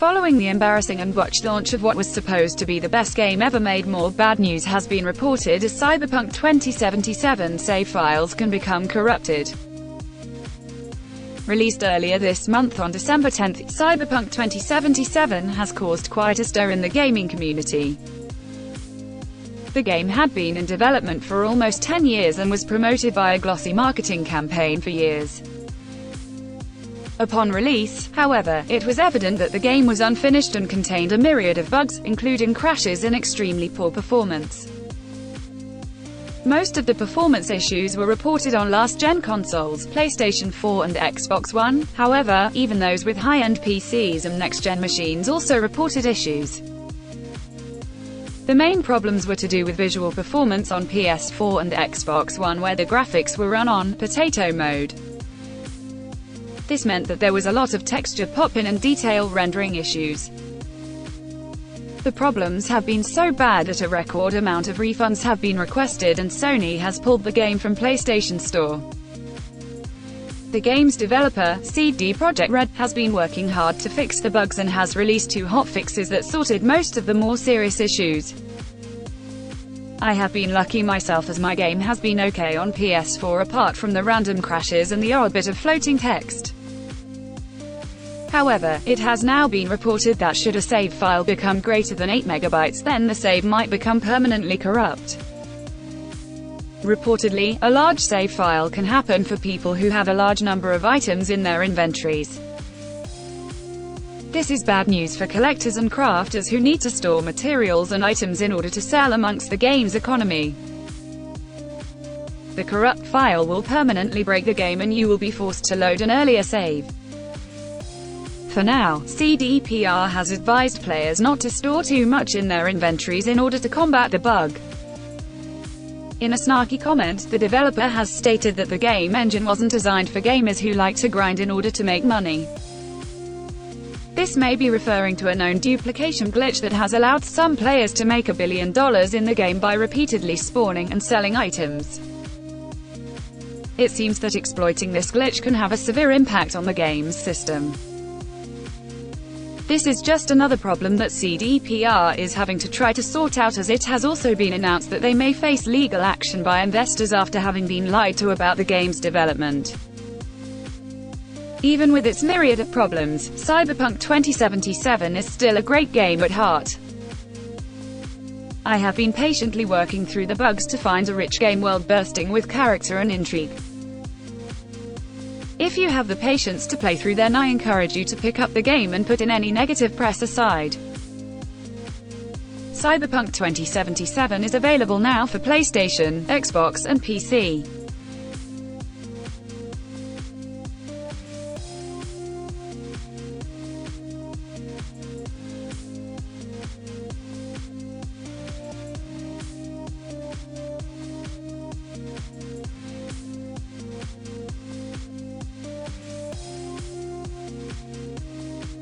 Following the embarrassing and botched launch of what was supposed to be the best game ever made, more bad news has been reported as Cyberpunk 2077 save files can become corrupted. Released earlier this month on December 10, Cyberpunk 2077 has caused quite a stir in the gaming community. The game had been in development for almost 10 years and was promoted by a glossy marketing campaign for years. Upon release, however, it was evident that the game was unfinished and contained a myriad of bugs, including crashes and extremely poor performance. Most of the performance issues were reported on last-gen consoles, PlayStation 4 and Xbox One. However, even those with high-end PCs and next-gen machines also reported issues. The main problems were to do with visual performance on PS4 and Xbox One, where the graphics were run on potato mode. This meant that there was a lot of texture pop-in and detail rendering issues. The problems have been so bad that a record amount of refunds have been requested and Sony has pulled the game from PlayStation Store. The game's developer, CD Projekt Red, has been working hard to fix the bugs and has released 2 hotfixes that sorted most of the more serious issues. I have been lucky myself as my game has been okay on PS4 apart from the random crashes and the odd bit of floating text. However, it has now been reported that should a save file become greater than 8 MB, then the save might become permanently corrupt. Reportedly, a large save file can happen for people who have a large number of items in their inventories. This is bad news for collectors and crafters who need to store materials and items in order to sell amongst the game's economy. The corrupt file will permanently break the game and you will be forced to load an earlier save. For now, CDPR has advised players not to store too much in their inventories in order to combat the bug. In a snarky comment, the developer has stated that the game engine wasn't designed for gamers who like to grind in order to make money. This may be referring to a known duplication glitch that has allowed some players to make $1 billion in the game by repeatedly spawning and selling items. It seems that exploiting this glitch can have a severe impact on the game's system. This is just another problem that CDPR is having to try to sort out, as it has also been announced that they may face legal action by investors after having been lied to about the game's development. Even with its myriad of problems, Cyberpunk 2077 is still a great game at heart. I have been patiently working through the bugs to find a rich game world bursting with character and intrigue. If you have the patience to play through, then I encourage you to pick up the game and put in any negative press aside. Cyberpunk 2077 is available now for PlayStation, Xbox and PC.